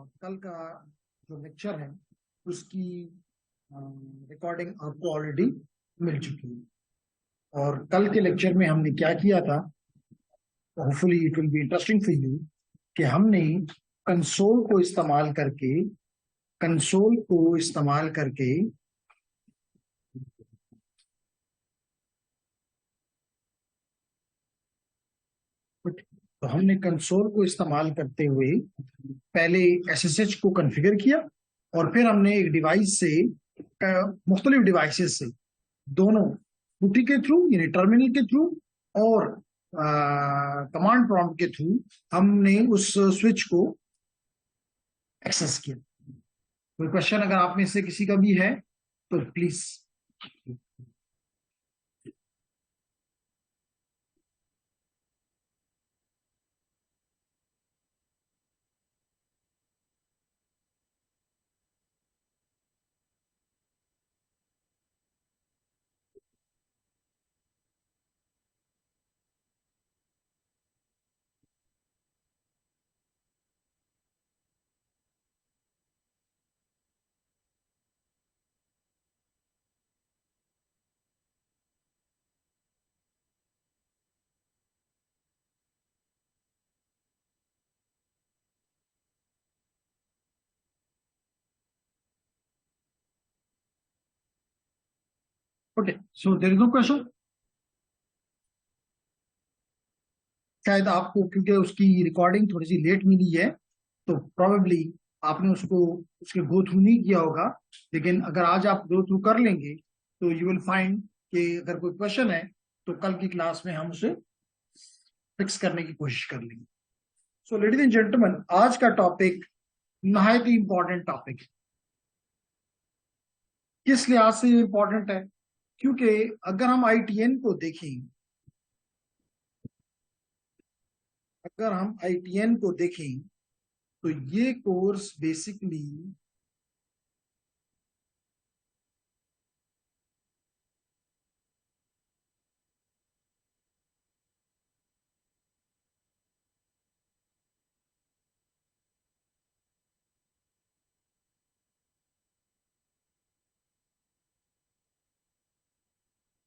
और कल का जो लेक्चर है उसकी रिकॉर्डिंग आपको ऑलरेडी मिल चुकी है। और कल के लेक्चर में हमने क्या किया था, hopefully it will be interesting for you, कि हमने कंसोल को इस्तेमाल करके तो हमने कंसोल को इस्तेमाल करते हुए पहले एसएसएच को कॉन्फ़िगर किया और फिर हमने एक डिवाइस से मुख्तलिफ डिवाइसेस से दोनों पुटी के थ्रू यानी टर्मिनल के थ्रू और कमांड प्रॉम्प्ट के थ्रू हमने उस स्विच को एक्सेस किया। कोई क्वेश्चन अगर आप में से किसी का भी है तो please. Okay, so there is no question. शायद आपको क्योंकि उसकी रिकॉर्डिंग थोड़ी सी लेट मिली है तो प्रोबेबली आपने उसको उसके गो थ्रू नहीं किया होगा, लेकिन अगर आज आप गो थ्रू कर लेंगे तो यू विल फाइंड कि अगर कोई क्वेश्चन है तो कल की क्लास में हम उसे फिक्स करने की कोशिश कर लेंगे। सो लेडीज एंड जेंटलमैन, आज का टॉपिक नहायत ही इंपॉर्टेंट टॉपिक है। किस लिहाज से ये इंपॉर्टेंट है? क्योंकि अगर हम आईटीएन को देखें तो ये कोर्स बेसिकली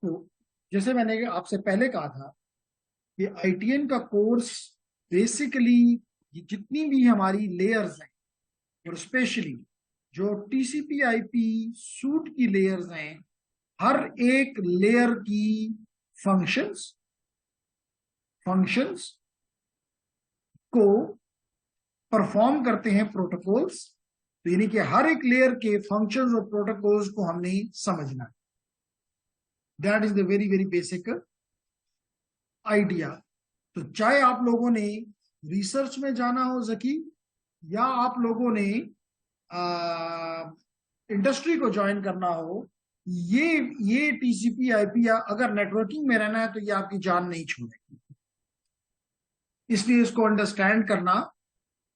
तो जैसे मैंने आपसे पहले कहा था कि आईटीएन का कोर्स बेसिकली जितनी भी हमारी लेयर्स हैं और स्पेशली जो टीसीपी आईपी सूट की लेयर्स हैं, हर एक लेयर की फंक्शंस को परफॉर्म करते हैं प्रोटोकॉल्स। तो यानी कि हर एक लेयर के फंक्शंस और प्रोटोकॉल्स को हमने समझना है। That is the very very basic idea. तो चाहे आप लोगों ने रिसर्च में जाना हो जकी, या आप लोगों ने इंडस्ट्री को ज्वाइन करना हो, ये टीसीपी आईपी या अगर नेटवर्किंग में रहना है तो ये आपकी जान नहीं छोड़ेगी। इसलिए इसको अंडरस्टैंड करना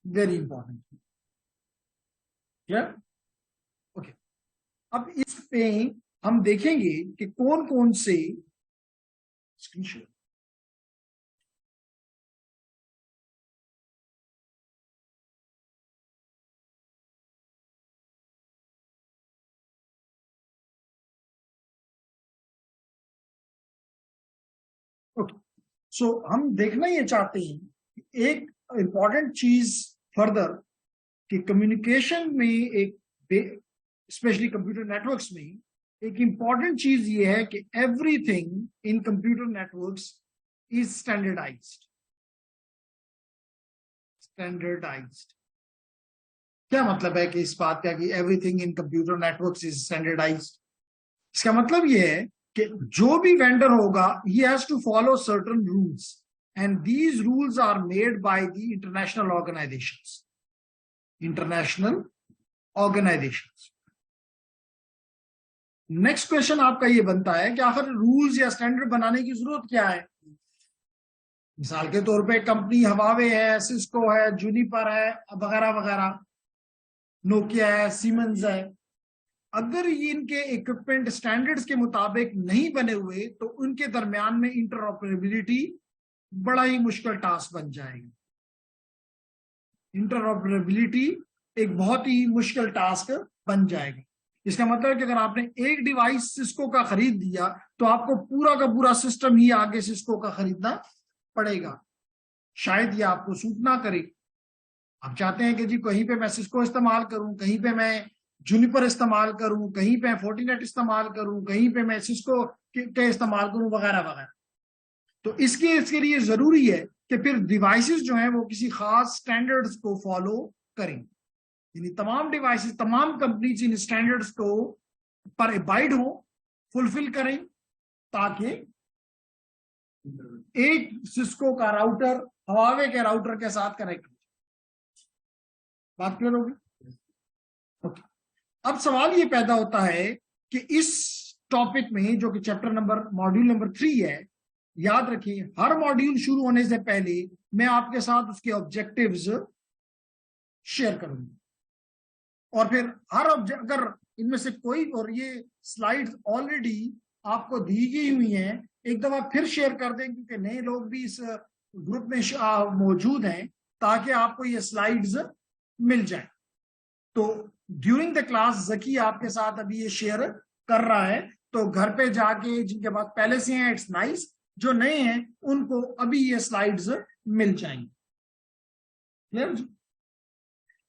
वेरी इंपॉर्टेंट है। ओके, अब इस पे हम देखेंगे कि कौन कौन से स्क्रीनशॉट सो हम देखना ये चाहते हैं कि एक इंपॉर्टेंट चीज फर्दर कि कम्युनिकेशन में एक स्पेशली कंप्यूटर नेटवर्क्स में एक इंपॉर्टेंट चीज ये है कि everything in computer networks is standardised. क्या मतलब है कि इस बात का कि everything in computer networks is standardised? इसका मतलब ये है कि जो भी वेंडर होगा he has to follow certain rules and these rules are made by the international organizations। Next question आपका ये बनता है कि आखिर रूल्स या स्टैंडर्ड बनाने की जरूरत क्या है? मिसाल के तौर पे कंपनी हवावे है, सिस्को है, जूनिपर है, वगैरह वगैरह, नोकिया है, सीमेंस है। अगर ये इनके इक्विपमेंट स्टैंडर्ड्स के मुताबिक नहीं बने हुए तो उनके दरमियान में इंटरऑपरेबिलिटी बड़ा ही मुश्किल टास्क बन जाएगी। इंटरऑपरेबिलिटी एक बहुत ही मुश्किल टास्क बन जाएगा। इसका मतलब है कि अगर आपने एक डिवाइस सिस्को का खरीद दिया तो आपको पूरा का पूरा सिस्टम ही आगे सिस्को का खरीदना पड़ेगा। शायद ये आपको सूट ना करे। आप चाहते हैं कि जी कहीं पे मैं सिस्को इस्तेमाल करूं, कहीं पे मैं जूनिपर इस्तेमाल करूं, कहीं पे फोर्टिनेट इस्तेमाल करूं, कहीं पे मैं सिस्को के इस्तेमाल करूं, वगैरह वगैरह। तो इसके लिए जरूरी है कि फिर डिवाइसेस जो हैं वो किसी खास स्टैंडर्ड्स को फॉलो करें। यानी तमाम डिवाइसेस, तमाम कंपनीज इन स्टैंडर्ड्स को पर अबाइड हो, फुलफिल करें, ताकि एक सिस्को का राउटर हवावे के राउटर के साथ कनेक्ट हो। बात क्लियर होगी? ओके। अब सवाल ये पैदा होता है कि इस टॉपिक में, जो कि चैप्टर नंबर मॉड्यूल नंबर 3 है, याद रखिए हर मॉड्यूल शुरू होने से पहले मैं आपके साथ उसके ऑब्जेक्टिव्स शेयर करूंगा। और फिर अगर इनमें से कोई, और ये स्लाइड्स ऑलरेडी आपको दी गई हुई हैं, एक दफा फिर शेयर कर दें क्योंकि नए लोग भी इस ग्रुप में मौजूद हैं, ताकि आपको ये स्लाइड्स मिल जाए। तो ड्यूरिंग द क्लास जकी आपके साथ अभी ये शेयर कर रहा है, तो घर पे जाके जिनके पास पहले से हैं इट्स नाइस, जो नए हैं उनको अभी ये स्लाइड्स मिल जाएंगे। क्लियर?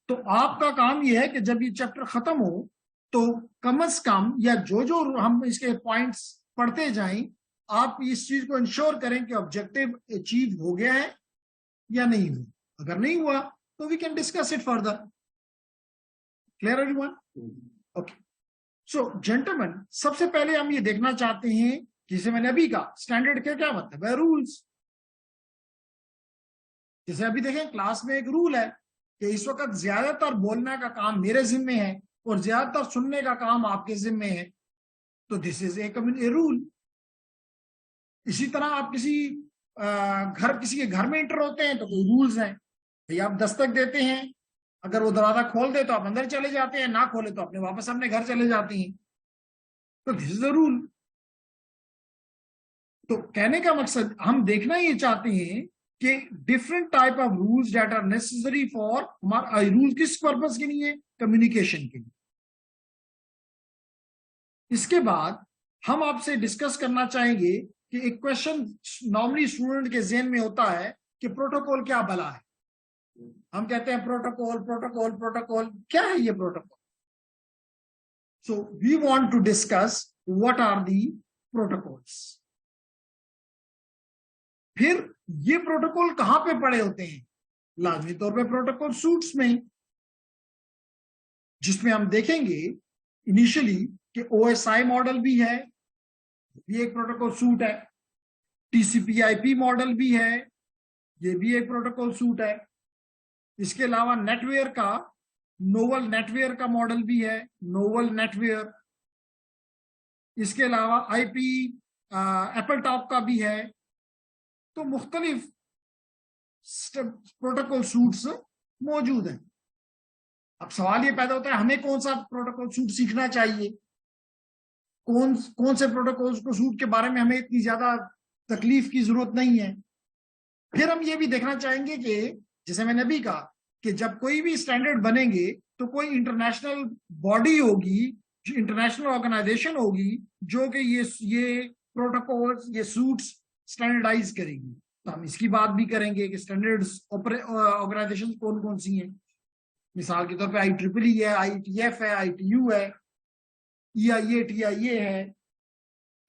तो आपका काम ये है कि जब ये चैप्टर खत्म हो तो कम से कम, या जो जो हम इसके पॉइंट्स पढ़ते जाएं, आप इस चीज को इंश्योर करें कि ऑब्जेक्टिव अचीव हो गया है या नहीं हुआ। अगर नहीं हुआ तो we can discuss it further. Clear everyone? Okay. So gentleman, सबसे पहले हम ये देखना चाहते हैं, जिसे मैंने अभी कहा स्टैंडर्ड के क्या मतलब है, रूल्स। जैसे अभी देखें क्लास में एक रूल है कि इस वक्त ज्यादातर बोलने का काम मेरे जिम्मे है और ज्यादातर सुनने का काम आपके जिम्मे है। तो दिस इज ए रूल। इसी तरह आप किसी के घर में एंटर होते हैं तो कोई रूल्स हैं। भाई आप दस्तक देते हैं, अगर वो दरवाजा खोल दे तो आप अंदर चले जाते हैं, ना खोले तो अपने वापस अपने घर चले जाते हैं। तो दिस इज द रूल। तो कहने का मकसद हम देखना ये चाहते हैं कि different type of rules that are necessary for, rule किस पर्पस के लिए? कम्युनिकेशन के लिए। इसके बाद हम आपसे डिस्कस करना चाहेंगे कि एक क्वेश्चन नॉर्मली स्टूडेंट के जहन में होता है कि प्रोटोकॉल क्या भला है। हम कहते हैं प्रोटोकॉल प्रोटोकॉल प्रोटोकॉल, क्या है ये protocol? So we want to discuss what are the protocols. फिर ये प्रोटोकॉल कहां पे पड़े होते हैं? लाजमी तौर पे प्रोटोकॉल सूट्स में, जिसमें हम देखेंगे इनिशियली कि OSI मॉडल भी है, ये एक प्रोटोकॉल सूट है। TCP/IP मॉडल भी है, ये भी एक प्रोटोकॉल सूट है। इसके अलावा नेटवेयर का, नोवल नेटवेयर का मॉडल भी है, नोवल नेटवेयर। इसके अलावा IP एप्पल टॉप का भी है। तो मुख्तलिफ प्रोटोकॉल सूट्स मौजूद हैं। अब सवाल ये पैदा होता है हमें कौन सा प्रोटोकॉल सूट सीखना चाहिए, कौन से प्रोटोकॉल को सूट के बारे में हमें इतनी ज्यादा तकलीफ की जरूरत नहीं है। फिर हम ये भी देखना चाहेंगे कि जैसे मैंने अभी कहा कि जब कोई भी स्टैंडर्ड बनेंगे तो कोई इंटरनेशनल बॉडी होगी, जो इंटरनेशनल ऑर्गेनाइजेशन होगी, जो कि ये प्रोटोकॉल, ये सूट्स स्टैंडर्डाइज करेगी। तो हम इसकी बात भी करेंगे कि स्टैंडर्ड्स ऑर्गेनाइजेशन कौन कौन सी हैं। मिसाल के तौर पे IEEE है, IETF है, ITU है, EIA TIA है।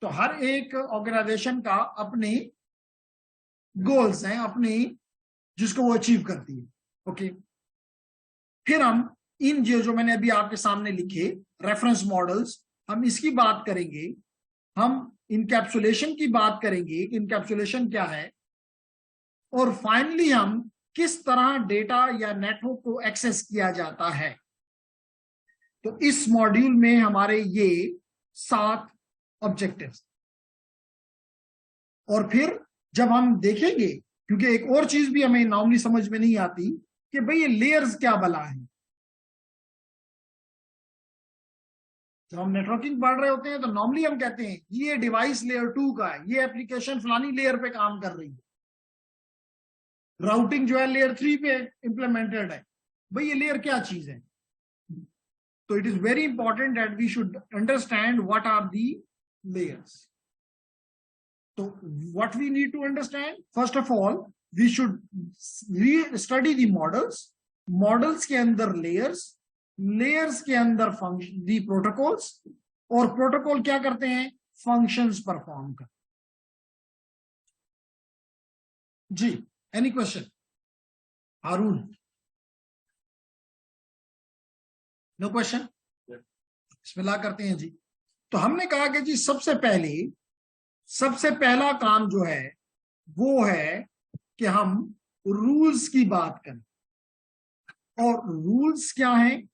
तो हर एक ऑर्गेनाइजेशन का अपने गोल्स हैं, अपनी, जिसको वो अचीव करती है। ओके। फिर हम इन जो मैंने अभी आपके सामने लिखे रेफरेंस मॉडल्स, हम इसकी बात करेंगे। हम इनकैप्सुलेशन की बात करेंगे, इनकैप्सुलेशन क्या है, और फाइनली हम किस तरह डेटा या नेटवर्क को एक्सेस किया जाता है। तो इस मॉड्यूल में हमारे ये 7 ऑब्जेक्टिव्स। और फिर जब हम देखेंगे, क्योंकि एक और चीज भी हमें नॉर्मली समझ में नहीं आती कि भाई ये लेयर्स क्या भला है। जब हम नेटवर्किंग पढ़ रहे होते हैं तो नॉर्मली हम कहते हैं ये डिवाइस लेयर 2 का है, ये एप्लीकेशन फलानी लेयर पे काम कर रही है, राउटिंग जो है लेयर 3 पे इंप्लीमेंटेड है, भाई ये लेयर क्या चीज है। तो it is very important that we should understand what are the layers. तो what we need to understand, first of all we should study the models, models के अंदर लेयर्स, लेयर्स के अंदर फंक्शन दी प्रोटोकॉल्स, और protocol क्या करते हैं, functions perform कर। जी, any question? Haroon, no question? बिस्मिल्लाह करते हैं जी। तो हमने कहा कि जी सबसे पहला काम जो है वो है कि हम रूल्स की बात करें। और रूल्स क्या हैं,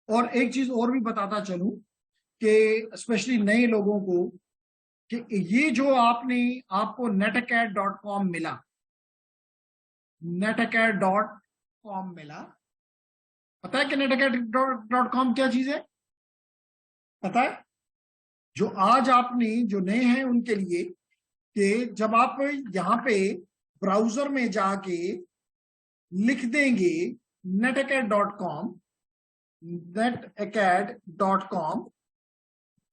और एक चीज और भी बताता चलूं कि स्पेशली नए लोगों को, कि ये जो आपको netacad.com मिला, netacad.com मिला, पता है कि netacad.com क्या चीज है? पता है? जो आज आपने, जो नए हैं उनके लिए, कि जब आप यहां पे ब्राउजर में जाके लिख देंगे netacad.com,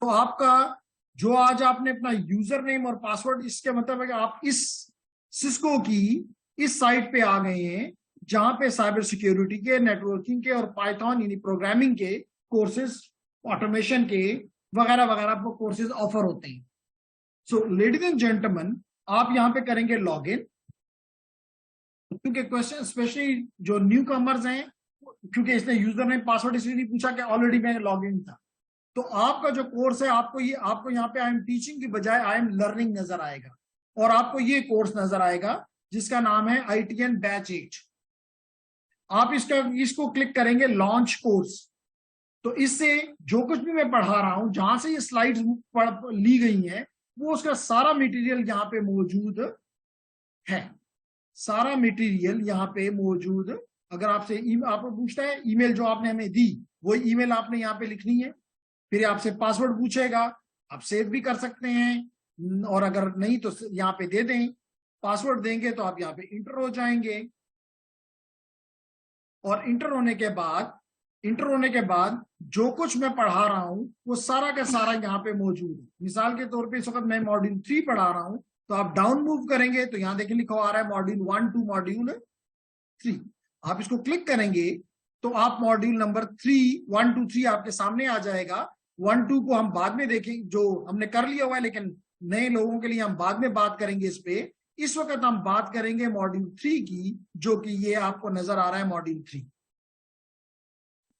तो आपका जो आज आपने अपना यूजर नेम और पासवर्ड, इसके मतलब है कि आप इस सिस्को की इस साइट पे आ गए हैं जहां पे साइबर सिक्योरिटी के, नेटवर्किंग के और पाइथन यानी प्रोग्रामिंग के कोर्सेज, ऑटोमेशन के वगैरह वगैरह आपको कोर्सेज ऑफर होते हैं। सो लेडीज एंड जेंटलमैन, आप यहां पे करेंगे लॉग इन, क्योंकि क्वेश्चन स्पेशली जो न्यू कमर्स हैं, क्योंकि इसने यूजर नेम पासवर्ड इसलिए नहीं पूछा कि ऑलरेडी मैं लॉग इन था। तो आपका जो कोर्स है, आपको यहाँ पे आई एम टीचिंग की बजाय आई एम लर्निंग नजर आएगा, और आपको ये कोर्स नजर आएगा जिसका नाम है ITN बैच 8। आप इसको क्लिक करेंगे लॉन्च कोर्स। तो इससे जो कुछ भी मैं पढ़ा रहा हूं, जहां से ये स्लाइड्स ली गई हैं, वो उसका सारा मटेरियल यहाँ पे मौजूद है। सारा मटेरियल यहाँ पे मौजूद। अगर आपसे आपको पूछता है ईमेल जो आपने हमें दी, वो ईमेल आपने यहाँ पे लिखनी है। फिर आपसे पासवर्ड पूछेगा, आप सेव भी कर सकते हैं, और अगर नहीं तो यहाँ पे दे दें। पासवर्ड देंगे तो आप यहाँ पे इंटर हो जाएंगे, और इंटर होने के बाद जो कुछ मैं पढ़ा रहा हूं वो सारा का सारा यहाँ पे मौजूद है। मिसाल के तौर पे इस वक्त मैं मॉड्यूल 3 पढ़ा रहा हूं, तो आप डाउन मूव करेंगे तो यहाँ देखिए लिखा आ रहा है मॉड्यूल 1 टू मॉड्यूल 3। आप इसको क्लिक करेंगे तो आप मॉड्यूल नंबर 1 2 3 आपके सामने आ जाएगा। 1 2 को हम बाद में देखेंगे, जो हमने कर लिया हुआ है, लेकिन नए लोगों के लिए हम बाद में बात करेंगे इस पे। इस वक्त हम बात करेंगे मॉड्यूल 3 की, जो कि ये आपको नजर आ रहा है मॉड्यूल 3।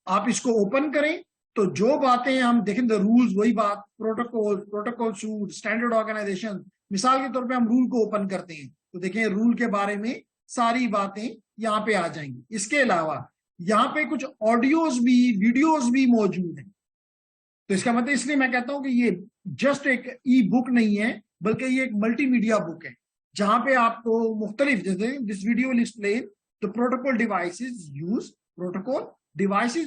आप इसको ओपन करें तो जो बातें हम देखें, द रूल्स, वही बात, प्रोटोकॉल सूट, स्टैंडर्ड ऑर्गेनाइजेशन। मिसाल के तौर पे हम रूल को ओपन करते हैं तो देखें रूल के बारे में सारी बातें यहाँ पे आ जाएंगी। इसके अलावा यहाँ पे कुछ ऑडियोज भी, वीडियोज भी मौजूद हैं। तो इसका मतलब, इसलिए मैं कहता हूं कि ये जस्ट एक ई बुक नहीं है, बल्कि ये एक मल्टीमीडिया बुक है, जहां पे आपको मुख्तलिफ, जैसे this video will explain the protocol devices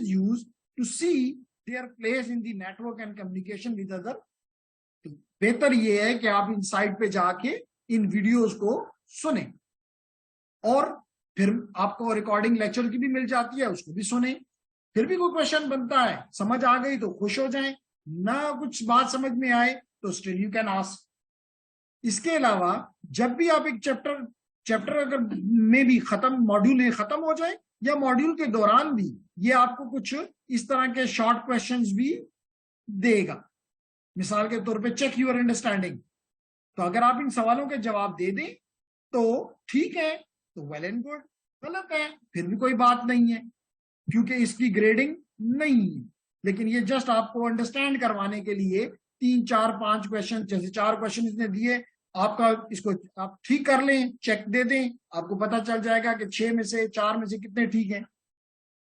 use to see their place in the network and communication with other. तो बेहतर ये है कि आप इन साइट पे जाके इन वीडियोस को सुने, और फिर आपको रिकॉर्डिंग लेक्चर की भी मिल जाती है, उसको भी सुने। फिर भी कोई क्वेश्चन बनता है, समझ आ गई तो खुश हो जाएं, ना कुछ बात समझ में आए तो स्टिल यू कैन आस्क। इसके अलावा जब भी आप एक चैप्टर अगर में भी मॉड्यूल खत्म हो जाए, या मॉड्यूल के दौरान भी, ये आपको कुछ इस तरह के शॉर्ट क्वेश्चंस भी देगा। मिसाल के तौर पे चेक यूर अंडरस्टैंडिंग। तो अगर आप इन सवालों के जवाब दे दें तो ठीक है, तो वेल एंड गुड। गलत है फिर भी कोई बात नहीं है, क्योंकि इसकी ग्रेडिंग नहीं है। लेकिन ये जस्ट आपको अंडरस्टैंड करवाने के लिए 3 4 5 क्वेश्चन, जैसे 4 क्वेश्चन इसने दिए, आपका इसको आप ठीक कर लें, चेक दे दें, आपको पता चल जाएगा कि 6 में से 4 में से कितने ठीक हैं।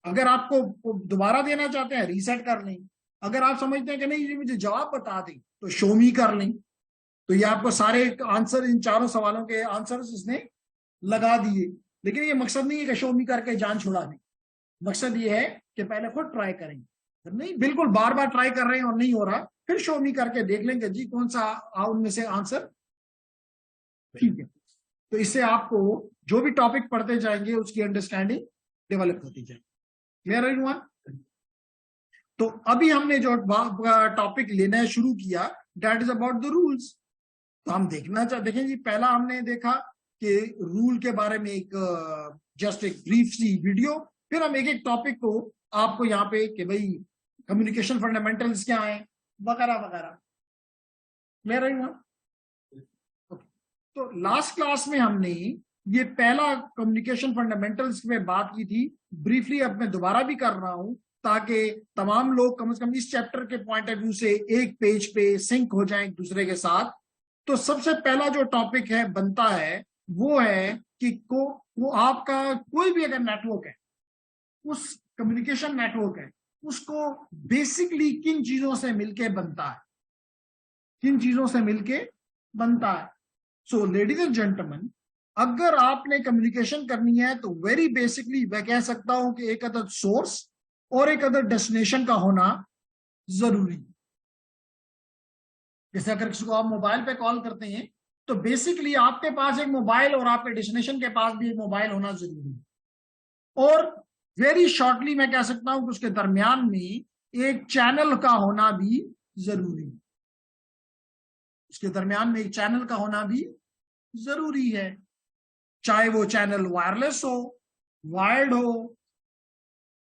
अगर आपको दोबारा देना चाहते हैं, रीसेट कर लें। अगर आप समझते हैं कि नहीं, मुझे जवाब बता दें, तो शो मी कर लें। तो ये आपको सारे आंसर, इन 4 सवालों के आंसर इसने लगा दिए। लेकिन ये मकसद नहीं है कि शो मी करके जान छुड़ा दें। मकसद ये है कि पहले खुद ट्राई करेंगे, नहीं बिल्कुल बार बार ट्राई कर रहे हैं और नहीं हो रहा, फिर शो मी करके देख लेंगे जी कौन सा उनमें से आंसर ठीक है। तो इससे आपको जो भी टॉपिक पढ़ते जाएंगे उसकी अंडरस्टैंडिंग डेवलप होती जाएगी। क्लियर है हुआ? तो अभी हमने जो टॉपिक लेना शुरू किया, that is about the rules. तो हम देखें जी, पहला हमने देखा कि रूल के बारे में एक जस्ट एक ब्रीफ सी वीडियो, फिर हम एक एक टॉपिक को आपको यहाँ पे कि भाई कम्युनिकेशन फंडामेंटल्स क्या है वगैरह वगैरह। क्लियर है वहां? तो लास्ट क्लास में हमने ये पहला कम्युनिकेशन फंडामेंटल्स में बात की थी ब्रीफली। अब मैं दोबारा भी कर रहा हूं ताकि तमाम लोग कम से कम इस चैप्टर के पॉइंट ऑफ व्यू से एक पेज पे सिंक हो जाएं एक दूसरे के साथ। तो सबसे पहला जो टॉपिक है बनता है वो है कि वो आपका कोई भी अगर नेटवर्क है, उस कम्युनिकेशन नेटवर्क है, उसको बेसिकली किन चीजों से मिलके बनता है, किन चीजों से मिलके बनता है। सो लेडीज एंड जेंटलमैन, अगर आपने कम्युनिकेशन करनी है तो वेरी बेसिकली मैं कह सकता हूं कि एक अदर सोर्स और एक अदर डेस्टिनेशन का होना जरूरी। जैसे अगर किसी को आप मोबाइल पे कॉल करते हैं तो बेसिकली आपके पास एक मोबाइल और आपके डेस्टिनेशन के पास भी एक मोबाइल होना जरूरी है। और वेरी शॉर्टली मैं कह सकता हूं कि उसके दरमियान में एक चैनल का होना भी जरूरी है। उसके दरमियान में एक चैनल का होना भी जरूरी है, चाहे वो चैनल वायरलेस हो, वायर्ड हो,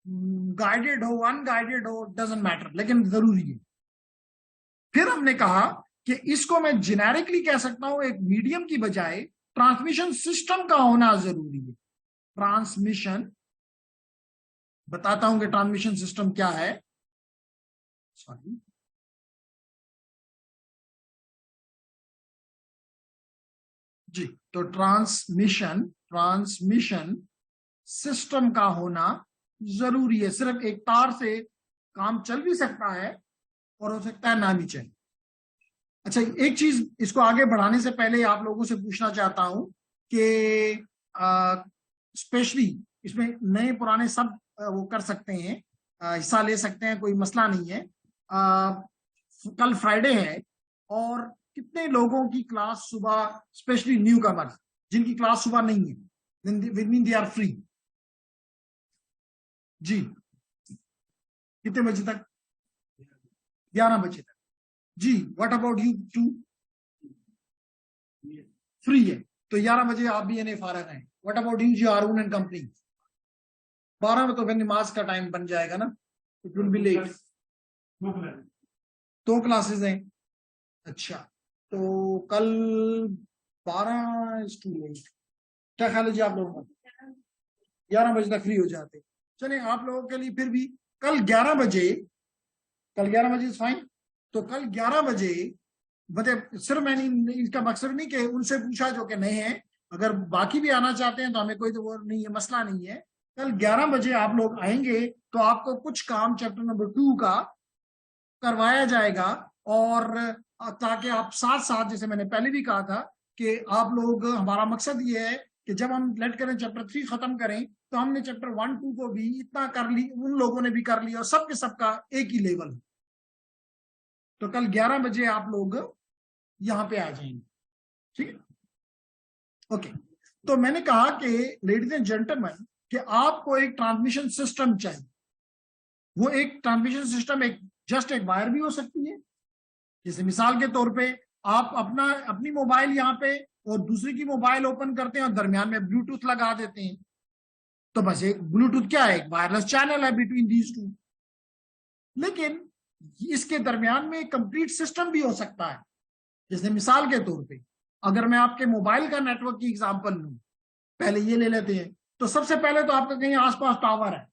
गाइडेड हो, अनगाइडेड हो, डजंट मैटर, लेकिन जरूरी है। फिर हमने कहा कि इसको मैं जेनेरिकली कह सकता हूं एक मीडियम की बजाय ट्रांसमिशन सिस्टम का होना जरूरी है। ट्रांसमिशन, बताता हूं कि ट्रांसमिशन सिस्टम क्या है। सॉरी, जी, तो ट्रांसमिशन सिस्टम का होना जरूरी है। सिर्फ एक तार से काम चल भी सकता है और हो सकता है ना भी चले। अच्छा, एक चीज इसको आगे बढ़ाने से पहले आप लोगों से पूछना चाहता हूं कि स्पेशली इसमें नए पुराने सब वो कर सकते हैं, हिस्सा ले सकते हैं, कोई मसला नहीं है। कल फ्राइडे है और कितने लोगों की क्लास सुबह, स्पेशली न्यू कमर्स जिनकी क्लास सुबह नहीं है, with mean they are free? जी, कितने बजे तक? 11 बजे तक। जी, what about you too? Free है तो 11 बजे आप भी यानी फारग हैं। व्हाट अबाउट यू जी, हारून एंड कंपनी? 12 में तो फिर नमाज का टाइम बन जाएगा ना, it will be late. 2 classes हैं। अच्छा, तो कल 12 इज टू लेट। क्या ख्याल है जी आप लोगों का? 11 बजे तक फ्री हो जाते। चलिए, आप लोगों के लिए फिर भी कल 11 बजे, कल 11 बजे इज फाइन। तो कल 11 बजे, मतलब सिर्फ मैंने इसका मकसद नहीं कि उनसे पूछा जो कि नए हैं, अगर बाकी भी आना चाहते हैं तो हमें कोई तो वो नहीं है, मसला नहीं है। कल 11 बजे आप लोग आएंगे तो आपको कुछ काम चैप्टर नंबर 2 का करवाया जाएगा, और ताकि आप साथ साथ, जैसे मैंने पहले भी कहा था कि आप लोग, हमारा मकसद ये है कि जब हम लेट करें चैप्टर 3 खत्म करें तो हमने चैप्टर 1 2 को भी इतना कर ली, उन लोगों ने भी कर लिया और सबके सबका एक ही लेवल। तो कल 11 बजे आप लोग यहां पे आ जाएंगे, ठीक है? ओके, तो मैंने कहा कि लेडीज एंड जेंटलमैन कि आपको एक ट्रांसमिशन सिस्टम चाहिए। वो एक ट्रांसमिशन सिस्टम एक जस्ट एक वायर भी हो सकती है। जैसे मिसाल के तौर पे आप अपनी मोबाइल यहाँ पे और दूसरी की मोबाइल ओपन करते हैं और दरमियान में ब्लूटूथ लगा देते हैं, तो बस एक ब्लूटूथ क्या है, एक वायरलेस चैनल है बिटवीन दीज टू। लेकिन इसके दरमियान में एक कंप्लीट सिस्टम भी हो सकता है। जैसे मिसाल के तौर पे अगर मैं आपके मोबाइल का नेटवर्क की एग्जांपल लूं, पहले ये ले लेते हैं। तो सबसे पहले तो आपका कहीं आसपास टावर है।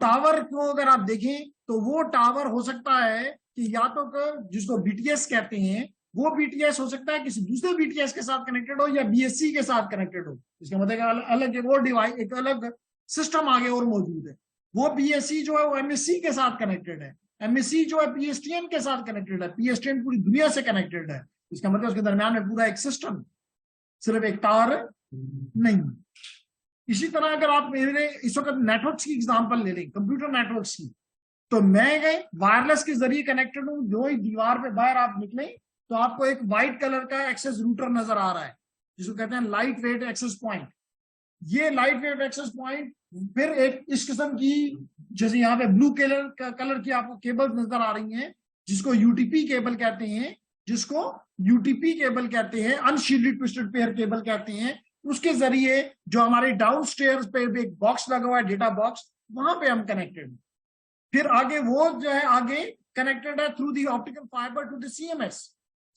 टावर को अगर आप देखें तो वो टावर हो सकता है कि या तो जिसको बीटीएस कहते हैं, वो बीटीएस हो सकता है किसी दूसरे बीटीएस के साथ कनेक्टेड हो या बीएससी के साथ कनेक्टेड हो। इसका मतलब अलग एक और डिवाइस, एक अलग सिस्टम आगे और मौजूद है। वो बीएससी जो है वो एमएससी के साथ कनेक्टेड है, एमएससी जो है पीएसटीएन के साथ कनेक्टेड है, पीएसटीएन पूरी दुनिया से कनेक्टेड है। इसका मतलब उसके दरमियान में पूरा एक सिस्टम, सिर्फ एक टावर नहीं। इसी तरह अगर आप मेरे इस वक्त नेटवर्क्स की एग्जांपल ले लें, कंप्यूटर नेटवर्क्स की, तो मैं गए वायरलेस के जरिए कनेक्टेड हूं। जो ही दीवार पे बाहर आप निकले तो आपको एक व्हाइट कलर का एक्सेस रूटर नजर आ रहा है, जिसको कहते हैं लाइट वेट एक्सेस पॉइंट। ये लाइट वेव एक्सेस पॉइंट, फिर एक इस किस्म की, जैसे यहाँ पे ब्लू कलर की आपको केबल नजर आ रही हैं, जिसको यूटीपी केबल कहते हैं, जिसको यूटीपी केबल कहते हैं, अनशील्डेड ट्विस्टेड पेयर केबल कहते हैं। उसके जरिए जो हमारे डाउन स्टेयर्स पे एक बॉक्स लगा हुआ है, डेटा बॉक्स, वहां पे हम कनेक्टेड। फिर आगे वो जो है आगे कनेक्टेड है through the optical fibre to the CMS.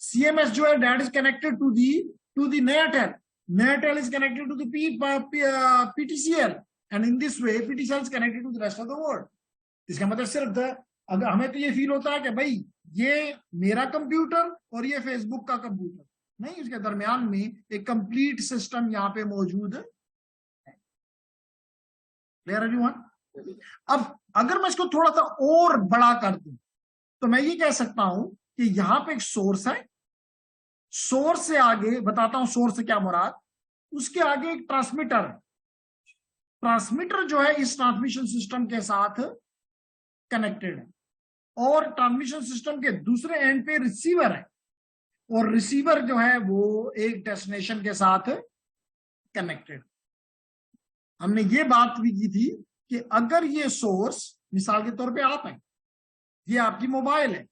CMS जो है that is connected to the Nayatel. Nayatel is connected to the PTCL, and in this way PTCL is connected to the rest of the world. इसका मतलब सिर्फ अगर हमें तो ये feel होता है कि भाई ये मेरा कंप्यूटर और ये फेसबुक का कंप्यूटर नहीं, इसके दरमियान में एक कंप्लीट सिस्टम यहाँ पे मौजूद है। Clear everyone? अब अगर मैं इसको थोड़ा सा और बड़ा कर दूं तो मैं ये कह सकता हूं कि यहां पे एक सोर्स है, सोर्स से आगे बताता हूं सोर्स से क्या मुराद, उसके आगे एक ट्रांसमीटर है। ट्रांसमीटर जो है इस ट्रांसमिशन सिस्टम के साथ कनेक्टेड है, और ट्रांसमिशन सिस्टम के दूसरे एंड पे रिसीवर है, और रिसीवर जो है वो एक डेस्टिनेशन के साथ कनेक्टेड। हमने ये बात भी की थी कि अगर ये सोर्स, मिसाल के तौर पे आप हैं, ये आपकी मोबाइल है,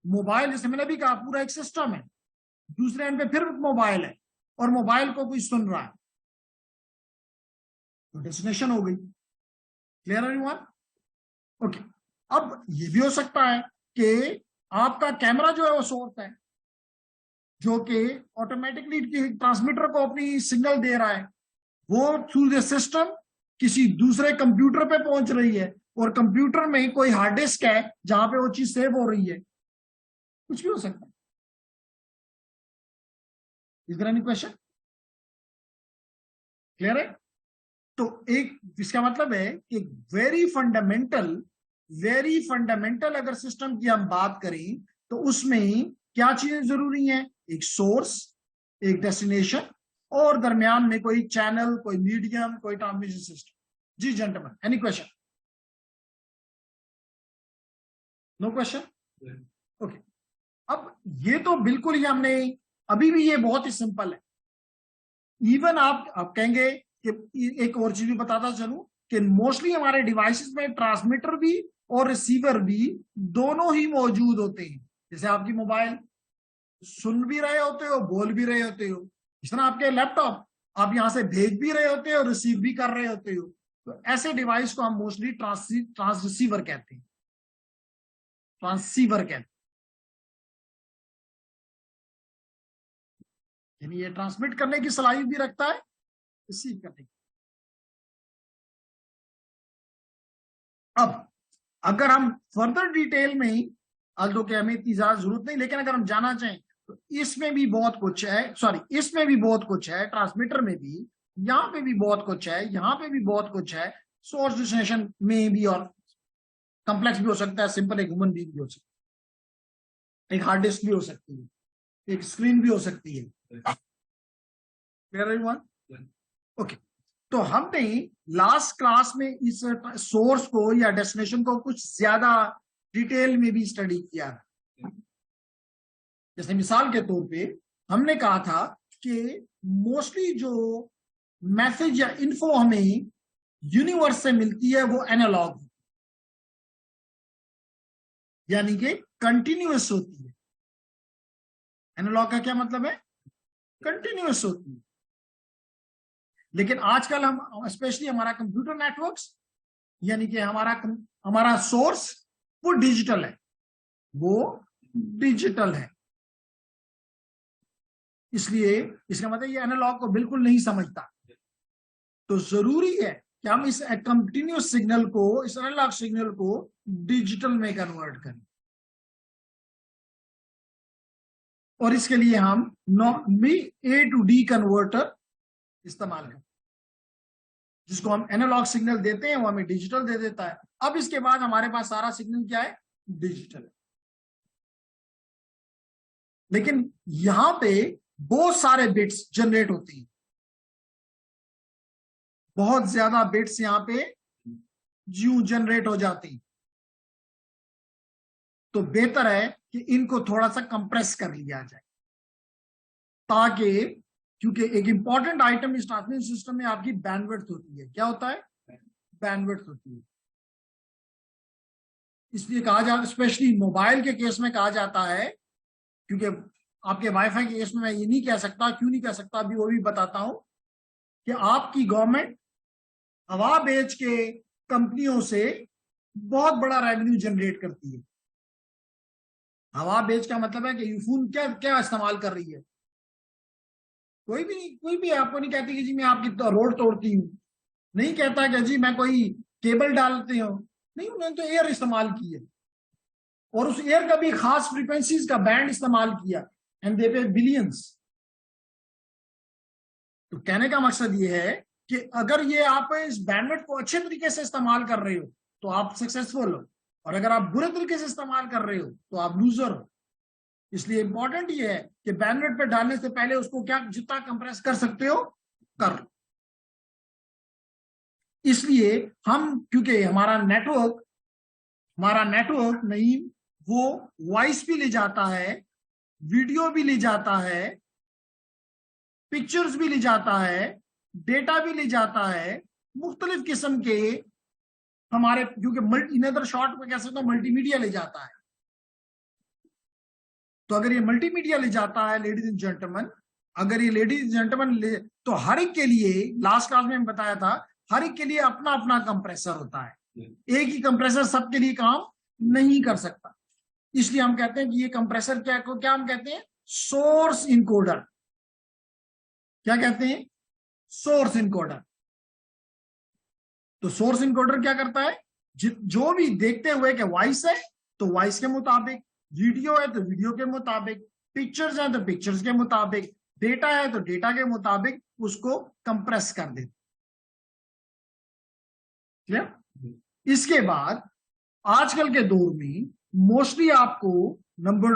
मोबाइल जैसे मैंने भी कहा पूरा एक सिस्टम है, दूसरे एंड पे फिर मोबाइल है, और मोबाइल को कोई सुन रहा है, तो डेस्टिनेशन हो गई। Clear everyone? ओके। अब ये भी हो सकता है कि आपका कैमरा जो है वो सोर्स है, जो कि ऑटोमेटिकली ट्रांसमीटर को अपनी सिग्नल दे रहा है, वो थ्रू द सिस्टम किसी दूसरे कंप्यूटर पे पहुंच रही है, और कंप्यूटर में कोई हार्ड डिस्क है जहां पे वो चीज सेव हो रही है, कुछ भी हो सकता है। Is there any question? Clear है? तो एक इसका मतलब है कि वेरी फंडामेंटल अगर सिस्टम की हम बात करें तो उसमें क्या चीजें जरूरी हैं? एक सोर्स, एक डेस्टिनेशन, और दरमियान में कोई चैनल, कोई मीडियम, कोई ट्रांसमिशन सिस्टम। जी gentleman, any question? No question? Okay. अब ये तो बिल्कुल ही हमने, अभी भी ये बहुत ही सिंपल है। इवन आप कहेंगे कि एक और चीज भी बताता चलूं कि मोस्टली हमारे डिवाइसेस में ट्रांसमीटर भी और रिसीवर भी दोनों ही मौजूद होते हैं। जैसे आपकी मोबाइल, सुन भी रहे होते हो, बोल भी रहे होते हो, इस तरह आपके लैपटॉप, आप यहां से भेज भी रहे होते हो और रिसीव भी कर रहे होते हो। तो ऐसे डिवाइस को हम मोस्टली ट्रांसरिसीवर कहते हैं, ट्रांसीवर कहते हैं। यानी ये ट्रांसमिट करने की सलाहियत भी रखता है, रिसीव करने की। अब अगर हम फर्दर डिटेल में ही, अल्दो के हमें इतनी ज्यादा जरूरत नहीं, लेकिन अगर हम जाना चाहें तो इसमें भी बहुत कुछ है, सॉरी इसमें भी बहुत कुछ है, ट्रांसमीटर में भी, यहाँ पे भी बहुत कुछ है, यहाँ पे भी बहुत कुछ है, सोर्स डेस्टिनेशन में भी, और कॉम्प्लेक्स भी हो सकता है, सिंपल एक ह्यूमन बीइंग भी हो सकता है, एक हार्ड डिस्क भी हो सकती है, एक स्क्रीन भी हो सकती है। Clear everyone? ओके। तो हमने लास्ट क्लास में इस सोर्स को या डेस्टिनेशन को कुछ ज्यादा डिटेल में भी स्टडी किया। जैसे मिसाल के तौर पे हमने कहा था कि मोस्टली जो मैसेज या इन्फो हमें यूनिवर्स से मिलती है वो एनालॉग, यानी कि कंटिन्यूअस होती है। एनालॉग का क्या मतलब है? कंटिन्यूअस होती है। लेकिन आजकल हम स्पेशली हमारा कंप्यूटर नेटवर्क्स, यानी कि हमारा सोर्स वो डिजिटल है, वो डिजिटल है। इसलिए इसका मतलब ये एनालॉग को बिल्कुल नहीं समझता। तो जरूरी है कि हम इस कंटिन्यूअस सिग्नल को, इस एनालॉग सिग्नल को डिजिटल में कन्वर्ट करें, और इसके लिए हम A to D कन्वर्टर इस्तेमाल करें, जिसको हम एनालॉग सिग्नल देते हैं वो हमें डिजिटल दे देता है। अब इसके बाद हमारे पास सारा सिग्नल क्या है? डिजिटल। लेकिन यहां पे बहुत सारे बिट्स जनरेट होती हैं, बहुत ज्यादा बिट्स यहां पे जो जनरेट हो जाती, तो बेहतर है कि इनको थोड़ा सा कंप्रेस कर लिया जाए, ताकि क्योंकि एक इंपॉर्टेंट आइटम इस ट्रांसमिशन सिस्टम में आपकी बैंडविड्थ होती है। क्या होता है? बैंडविड्थ होती है। इसलिए कहा जाता, स्पेशली मोबाइल के केस में कहा जाता है, क्योंकि आपके वाईफाई के केस में मैं ये नहीं कह सकता, क्यों नहीं कह सकता अभी वो भी बताता हूं, कि आपकी गवर्नमेंट हवा बेच के कंपनियों से बहुत बड़ा रेवेन्यू जनरेट करती है। हवा बेच का मतलब है कि यूफून क्या क्या इस्तेमाल कर रही है? कोई भी नहीं, कोई भी आपको नहीं कहती कि जी मैं आपकी रोड तोड़ती हूँ, नहीं कहता कि जी मैं कोई केबल डालती हूँ, नहीं, उन्होंने तो एयर इस्तेमाल की है, और उस एयर का भी खास फ्रीक्वेंसीज का बैंड इस्तेमाल किया, एंड दे पे बिलियंस। तो कहने का मकसद ये है कि अगर ये आप इस बैंडविड्थ को अच्छे तरीके से इस्तेमाल कर रहे हो तो आप सक्सेसफुल हो, और अगर आप बुरे तरीके से इस्तेमाल कर रहे हो तो आप लूजर हो। इसलिए इंपॉर्टेंट ये है कि बैंडविड्थ पे डालने से पहले उसको क्या जितना कंप्रेस कर सकते हो कर लो। इसलिए हम, क्योंकि हमारा नेटवर्क नहीं, वो वॉइस भी ले जाता है, वीडियो भी ले जाता है, पिक्चर्स भी ले जाता है, डेटा भी ले जाता है, मुख्तलिफ किस्म के हमारे, क्योंकि इन अदर शॉर्ट में कह सकते हो मल्टीमीडिया ले जाता है। तो अगर ये मल्टीमीडिया ले जाता है लेडीज एंड जेंटलमैन, अगर ये लेडीज एंड जेंटलमैन ले, तो हर एक के लिए, लास्ट क्लास में बताया था, हर एक के लिए अपना अपना कंप्रेसर होता है। एक ही कंप्रेसर सबके लिए काम नहीं कर सकता। इसलिए हम कहते हैं कि ये कंप्रेसर क्या हम कहते हैं? Source encoder. क्या कहते हैं? Source encoder. तो सोर्स इनकोडर क्या करता है? जो भी देखते हुए कि वॉइस है तो वॉइस के मुताबिक, वीडियो है तो वीडियो के मुताबिक, पिक्चर्स है तो पिक्चर्स के मुताबिक, डेटा है तो डेटा के मुताबिक उसको कंप्रेस कर देते। क्लियर? इसके बाद आजकल के दौर में मोस्टली आपको नंबर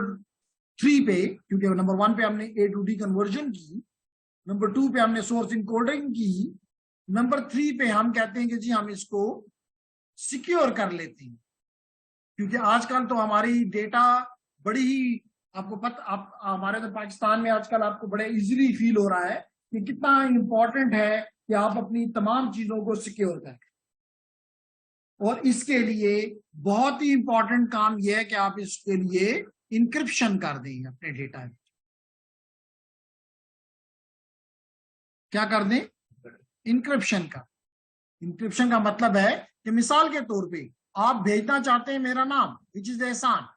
3 पे, क्योंकि नंबर 1 पे हमने A to D कन्वर्जन की, नंबर 2 पे हमने सोर्स इनकोडिंग की, नंबर 3 पे हम कहते हैं कि जी हम इसको सिक्योर कर लेते हैं। क्योंकि आजकल तो हमारी डेटा बड़ी ही, आपको पता, आप हमारे तो पाकिस्तान में आजकल आपको बड़े इजीली फील हो रहा है कि कितना इंपॉर्टेंट है कि आप अपनी तमाम चीजों को सिक्योर करें। और इसके लिए बहुत ही इंपॉर्टेंट काम यह है कि आप इसके लिए इंक्रिप्शन कर दें अपने डेटा में। क्या कर दें? इंक्रिप्शन का। इंक्रिप्शन का मतलब है कि मिसाल के तौर पे आप भेजना चाहते हैं मेरा नाम विच इज एहसान,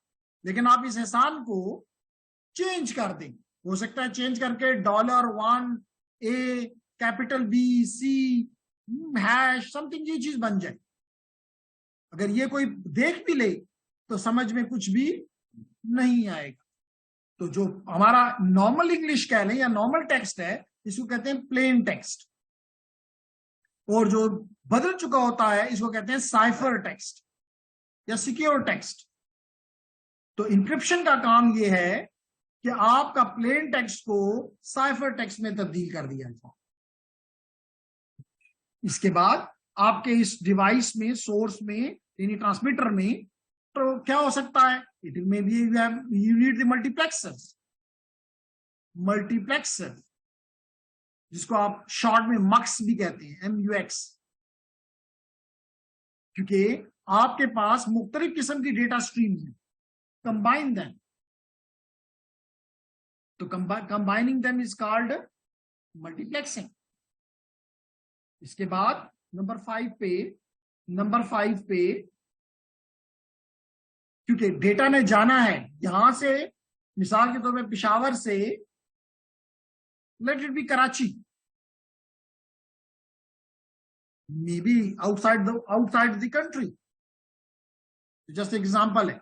लेकिन आप इस एहसान को चेंज कर दें। हो सकता है चेंज करके $1 A capital B C hash something ये चीज बन जाए। अगर ये कोई देख भी ले तो समझ में कुछ भी नहीं आएगा। तो जो हमारा नॉर्मल इंग्लिश कह लें या नॉर्मल टेक्स्ट है, इसको कहते हैं प्लेन टेक्स्ट, और जो बदल चुका होता है इसको कहते हैं साइफर टेक्स्ट या सिक्योर टेक्स्ट। तो इंक्रिप्शन का काम यह है कि आपका प्लेन टेक्स्ट को साइफर टेक्स्ट में तब्दील कर दिया जाए। इसके बाद आपके इस डिवाइस में, सोर्स में यानी ट्रांसमीटर में, तो क्या हो सकता है? इट में भी यू नीड द मल्टीप्लेक्सर, जिसको आप शॉर्ट में मक्स भी कहते हैं, MUX। क्योंकि आपके पास मुख्तलिफ किस्म की डेटा स्ट्रीम है, कंबाइन देम, तो combining them is called multiplexing. इसके बाद नंबर 5 पे क्योंकि डेटा ने जाना है यहां से, मिसाल के तौर पे पिशावर से, let it be Karachi, may be outside the country, just example है।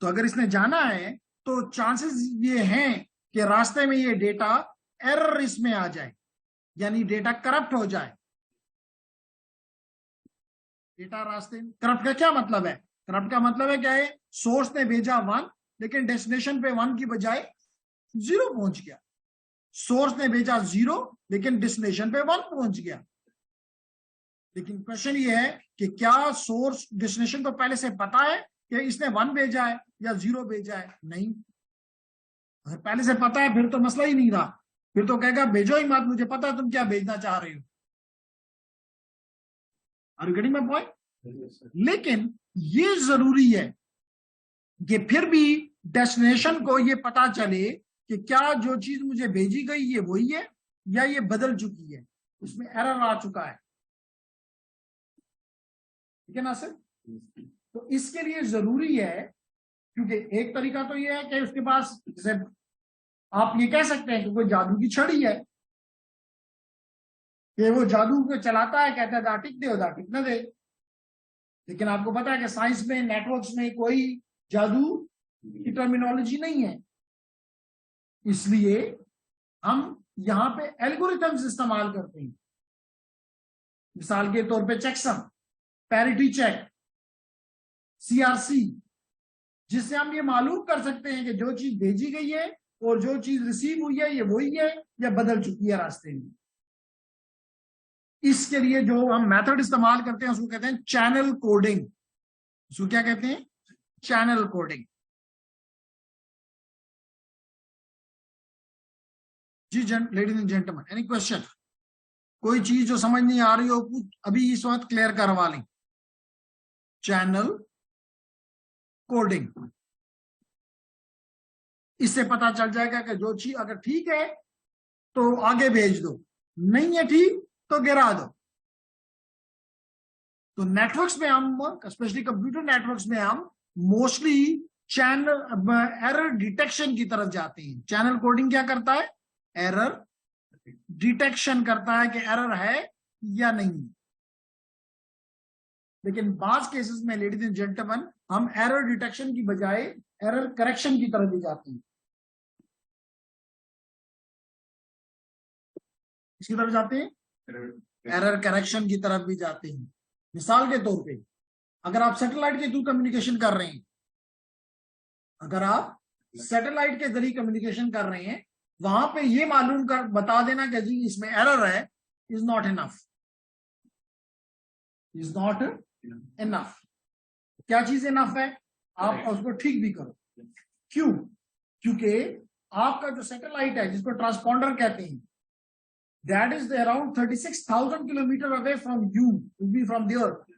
तो अगर इसने जाना है तो चांसेस ये हैं कि रास्ते में ये डेटा एरर इसमें आ जाए, यानी डेटा करप्ट हो जाए। डेटा रास्ते में करप्ट का क्या मतलब है? करप्ट का मतलब है क्या है? सोर्स ने भेजा 1 लेकिन डेस्टिनेशन पे 1 की बजाय 0 पहुंच गया। सोर्स ने भेजा 0 लेकिन डेस्टिनेशन पे 1 पहुंच गया। लेकिन क्वेश्चन ये है कि क्या सोर्स डेस्टिनेशन को पहले से पता है कि इसने 1 भेजा है या 0 भेजा है? नहीं। अगर पहले से पता है फिर तो मसला ही नहीं रहा। फिर तो कहेगा भेजो ही मत, मुझे पता है तुम क्या भेजना चाह रहे हो। Are you getting my point? लेकिन ये जरूरी है कि फिर भी डेस्टिनेशन को ये पता चले कि क्या जो चीज मुझे भेजी गई ये वही है या ये बदल चुकी है, उसमें एरर आ चुका है। ठीक है ना सर? तो इसके लिए जरूरी है, क्योंकि एक तरीका तो ये है कि उसके पास, जैसे आप ये कह सकते हैं कि कोई जादू की छड़ी है कि वो जादू को चलाता है, कहता है दा टिक दे, दा टिक न दे। लेकिन आपको पता है कि साइंस में, नेटवर्क्स में कोई जादू की टर्मिनोलॉजी नहीं है। इसलिए हम यहां पे एल्गोरिथम्स इस्तेमाल करते हैं। मिसाल के तौर पे चेकसम, पैरिटी चेक, सीआरसी, जिससे हम ये मालूम कर सकते हैं कि जो चीज भेजी गई है और जो चीज रिसीव हुई है ये वही है या बदल चुकी है रास्ते में। इसके लिए जो हम मेथड इस्तेमाल करते हैं उसको कहते हैं चैनल कोडिंग। उसको क्या कहते हैं? Channel coding. जी ladies and gentleman, any question? कोई चीज जो समझ नहीं आ रही हो अभी इस वक्त क्लियर करवा लें। चैनल कोडिंग, इससे पता चल जाएगा कि जो चीज अगर ठीक है तो आगे भेज दो, नहीं है ठीक तो गिरा दो। तो नेटवर्क्स में हम, स्पेशली कंप्यूटर नेटवर्क्स में हम मोस्टली चैनल एरर डिटेक्शन की तरफ जाते हैं। चैनल कोडिंग क्या करता है? एरर डिटेक्शन करता है कि एरर है या नहीं। लेकिन बाज केसेस में लेडीज एंड जेंटलमैन, हम एरर डिटेक्शन की बजाय एरर करेक्शन की तरफ भी जाते हैं। किसकी तरफ जाते हैं? एरर करेक्शन की तरफ भी जाते हैं। मिसाल के तौर पे, अगर आप सैटेलाइट के थ्रू कम्युनिकेशन कर रहे हैं, अगर आप सैटेलाइट के जरिए कम्युनिकेशन कर रहे हैं, वहां पे ये मालूम कर बता देना कि जी इसमें एरर है, is not enough. Is not enough. क्या चीज इनफ है? आप उसको ठीक भी करो। क्यों? क्योंकि आपका जो सैटेलाइट है, जिसको ट्रांसपॉन्डर कहते हैं, that is around 36,000 kilometre away from you, be from the earth.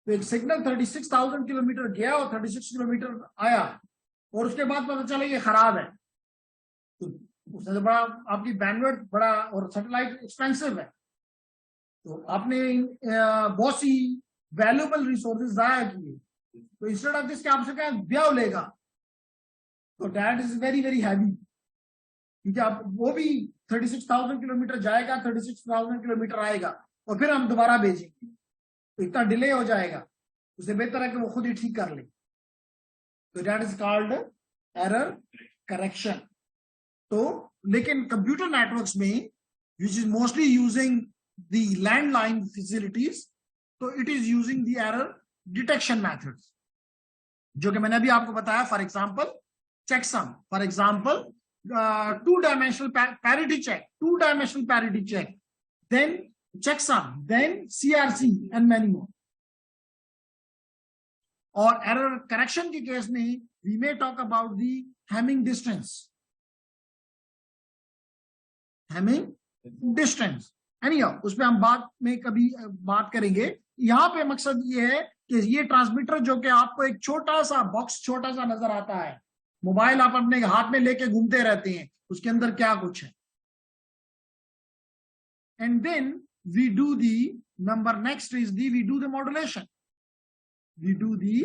तो एक सिग्नल 36,000 किलोमीटर गया और 36 किलोमीटर आया, और उसके बाद पता चला ये खराब है, तो उससे बड़ा आपकी बैंडविड्थ बड़ा, और सैटेलाइट एक्सपेंसिव है, तो आपने बहुत सी वैल्यूएबल रिसोर्सेज जाया किए। तो इंस्टेड ऑफ दिस, आपसे क्या ब्याह लेगा, तो that is very very heavy, क्योंकि आप वो भी 36,000 किलोमीटर जाएगा, 36,000 किलोमीटर आएगा, और फिर हम दोबारा भेजेंगे, तो इतना डिले हो जाएगा। उससे बेहतर है कि वो खुद ही ठीक कर ले। तो that is called error correction. तो लेकिन कंप्यूटर नेटवर्क्स में, which is mostly using the landline facilities, तो it is using the error detection methods, जो कि मैंने अभी आपको बताया। For example checksum, for example two-dimensional parity check, two-dimensional parity check, then checksum, then CRC, and many more. और error correction के case में we may talk about the Hamming distance. Hamming distance any, उस पर हम बाद में कभी बात करेंगे। यहां पे मकसद ये है कि ये ट्रांसमीटर, जो कि आपको एक छोटा सा बॉक्स, छोटा सा नजर आता है, मोबाइल आप अपने हाथ में लेके घूमते रहते हैं, उसके अंदर क्या कुछ है। And then we do the number, next is the we do the modulation, we do the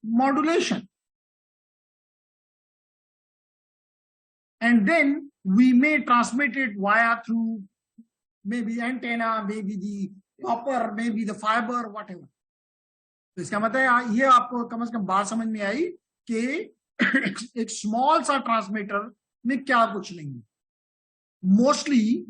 modulation, and then we may transmit it via through maybe antenna, maybe the copper, maybe the fiber, whatever. तो इसका मतलब ये आपको कम से कम बात समझ में आई कि एक स्मॉल सा ट्रांसमीटर में क्या कुछ नहीं है। मोस्टली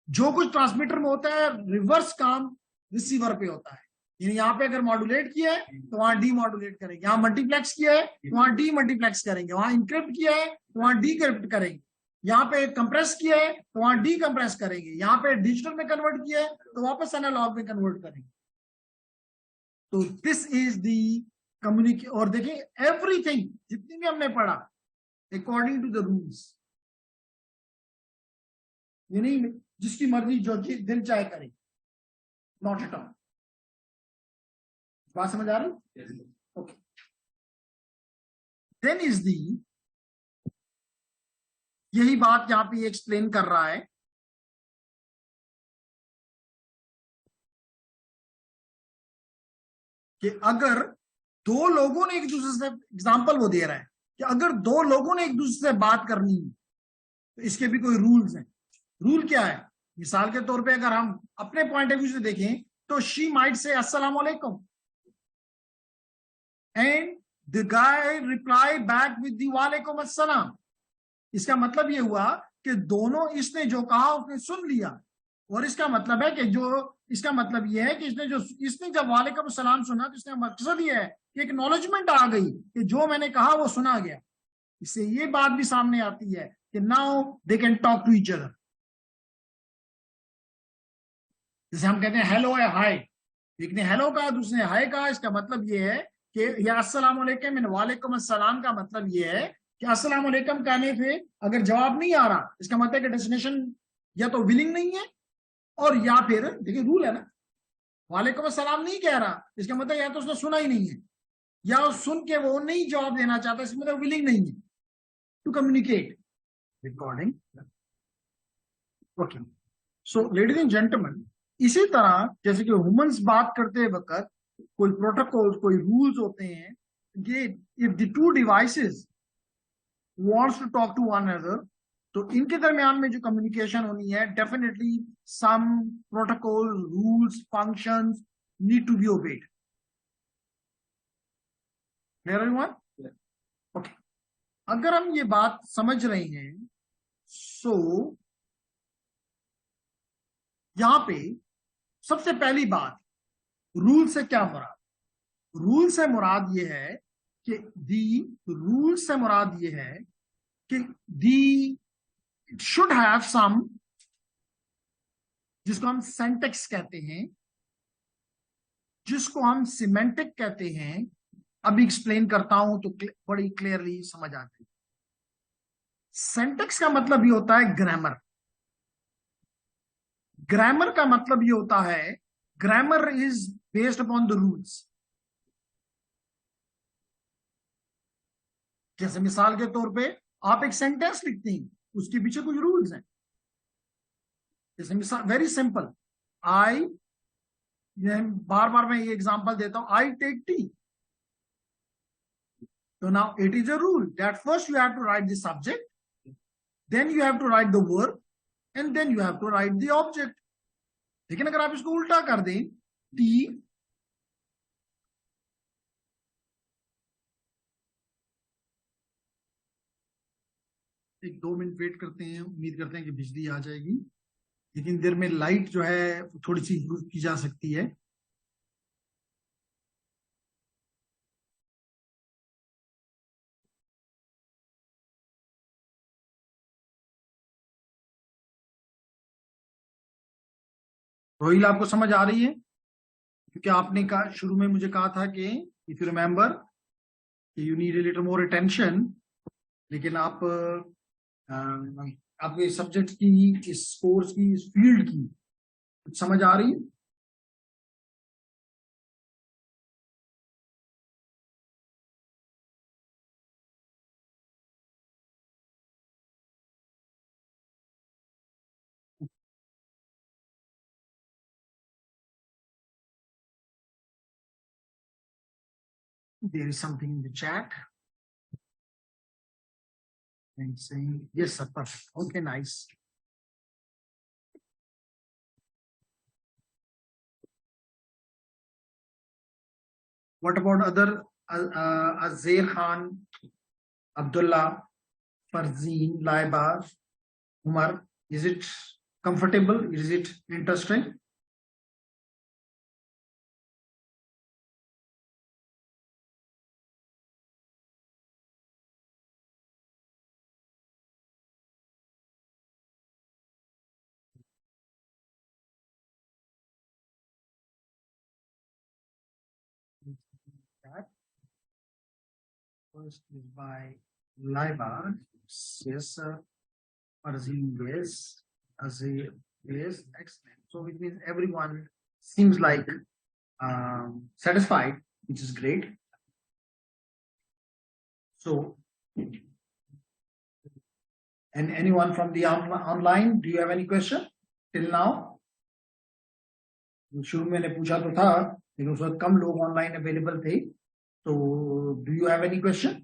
जो कुछ ट्रांसमीटर में होता है, रिवर्स काम रिसीवर पे होता है। यानी यहाँ पे अगर मॉड्यूलेट किया है तो वहां डी मॉड्यूलेट करेंगे, यहाँ मल्टीप्लेक्स किया है तो वहां डी मल्टीप्लेक्स करेंगे, वहां इंक्रिप्ट किया है तो वहां डीक्रिप्ट करेंगे, यहाँ पे कंप्रेस किया है तो वहां डी कंप्रेस करेंगे, यहाँ पे डिजिटल में कन्वर्ट किया है तो वापस एनालॉग में कन्वर्ट करेंगे। तो दिस इज दी कम्युनिकेशन। और देखिए एवरीथिंग जितनी भी हमने पढ़ा, अकॉर्डिंग टू द रूल्स, ये नहीं जिसकी मर्जी जो चीज दिल चाहे करे, नॉट एट ऑल। बात समझ आ रही? ओके। देन इज दी, यही बात यहां पे एक्सप्लेन कर रहा है कि अगर दो लोगों ने एक दूसरे से, एग्जाम्पल वो दे रहा है कि अगर दो लोगों ने एक दूसरे से बात करनी है तो इसके भी कोई रूल्स हैं। रूल क्या है? मिसाल के तौर पे अगर हम अपने पॉइंट ऑफ व्यू से देखें तो शी माइट से अस्सलाम वालेकुम and the guy reply back with the वालेकुम अस्सलाम। इसका मतलब ये हुआ कि दोनों, इसने जो कहा उसने सुन लिया, और इसका मतलब है कि इसका मतलब ये है कि इसने जब वालेकुम सलाम सुना तो इसका मकसद ये है कि एक नॉलेजमेंट आ गई कि जो मैंने कहा वो सुना गया। इससे ये बात भी सामने आती है कि now they can talk to each other. जैसे हम कहते हैं हेलो या हाय, एक ने हेलो कहा दूसरे ने हाय कहा, इसका मतलब ये है कि या अस्सलाम वालेकुम वालेकुम अस्सलाम का मतलब ये है कि अस्सलाम वालेकुम कहने पे अगर जवाब नहीं आ रहा, इसका मतलब है कि डेस्टिनेशन या तो विलिंग नहीं है, और या फिर देखिए रूल है ना, वालेकुम अस्सलाम नहीं कह रहा, इसका मतलब या तो उसने सुना ही नहीं है, या सुन के वो नहीं जवाब देना चाहता, इसका मतलब विलिंग नहीं है to communicate. Recording. Okay. So ladies and gentleman, इसी तरह जैसे कि ह्यूमंस बात करते वक्त कोई प्रोटोकॉल, कोई रूल्स होते हैं, ये if the two devices wants to talk to one another, तो इनके दरमियान में जो कम्युनिकेशन होनी है, definitely some protocol, rules, functions need to be obeyed. Clear everyone? Okay. अगर हम ये बात समझ रहे हैं, सो यहां पे सबसे पहली बात, रूल से क्या मुराद? रूल से मुराद ये है कि दी रूल से मुराद ये है कि दी इट शुड हैव सम, जिसको हम सेंटेक्स कहते हैं, जिसको हम सिमेंटिक कहते हैं। अभी एक्सप्लेन करता हूं तो बड़ी क्लियरली समझ आती है। सेंटेक्स का मतलब ये होता है ग्रामर। ग्रामर का मतलब ये होता है, grammar is based upon the rules. जैसे मिसाल के तौर पे आप एक सेंटेंस लिखते हैं, उसके पीछे कुछ रूल्स हैं। जैसे मिसाल वेरी सिंपल, आई, बार बार मैं ये एग्जांपल देता हूं, आई टेक टी। तो now it is a rule that first you have to write the subject, then you have to write the verb, and then you have to write the object. लेकिन अगर आप इसको उल्टा कर दें, T, एक 2 minute wait करते हैं, उम्मीद करते हैं कि बिजली आ जाएगी, लेकिन देर में लाइट जो है थोड़ी सी इंप्रूव की जा सकती है। रोहिल आपको समझ आ रही है? क्योंकि आपने कहा शुरू में, मुझे कहा था कि if you remember you need a little more attention, लेकिन आप आपके सब्जेक्ट की, इस कोर्स की, इस फील्ड की कुछ समझ आ रही है? There is something in the chat and saying yes sir, perfect, okay, nice. What about other Azir Khan, Abdullah, Farzeen, Laiba, Umar? Is it comfortable? Is it interesting? That first is by Laiba. Yes, Farzeen, yes. Azir is excellent. So which means everyone seems like satisfied, which is great. So, and anyone from the online, do you have any question till now? शुरू मैंने पूछा तो था लेकिन उस वक्त कम लोग online available थे तो do you have any question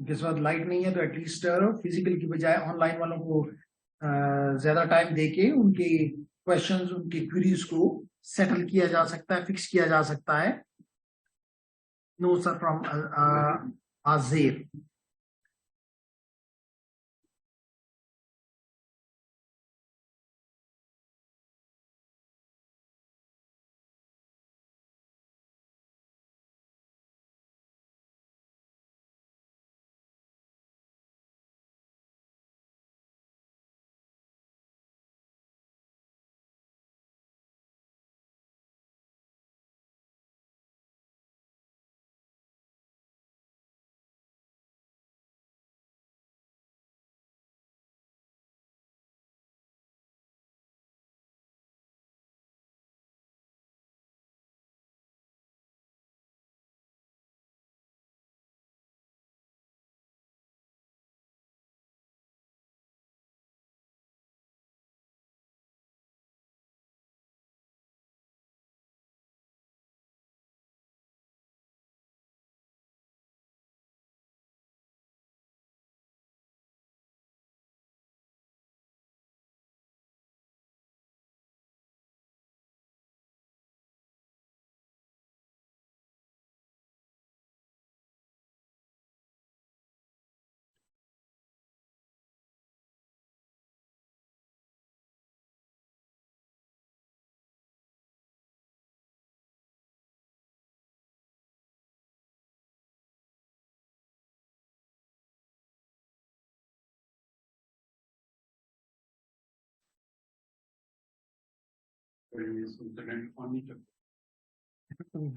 जिस वक्त लाइट नहीं है तो एटलीस्ट फिजिकल की बजाय ऑनलाइन वालों को ज्यादा टाइम देके उनके क्वेश्चंस उनकी क्वेरीज को सेटल किया जा सकता है फिक्स किया जा सकता है नो सर फ्रॉम आजेर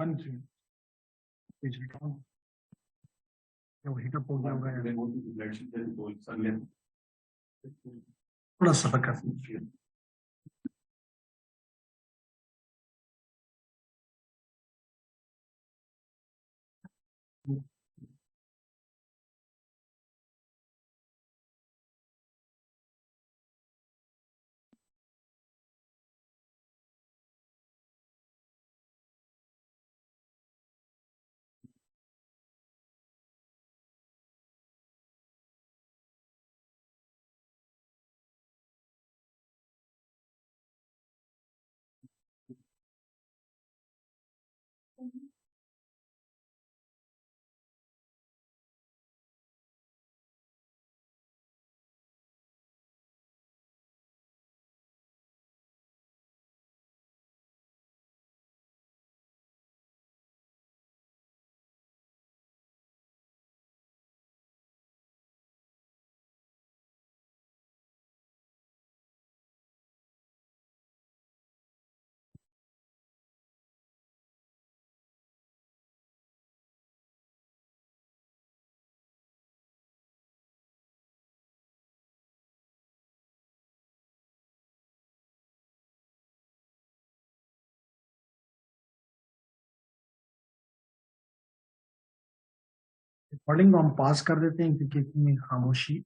बंद हीटअप हो गया होगा थोड़ा सा पका रिकॉर्डिंग को हम पास कर देते हैं क्योंकि इतनी खामोशी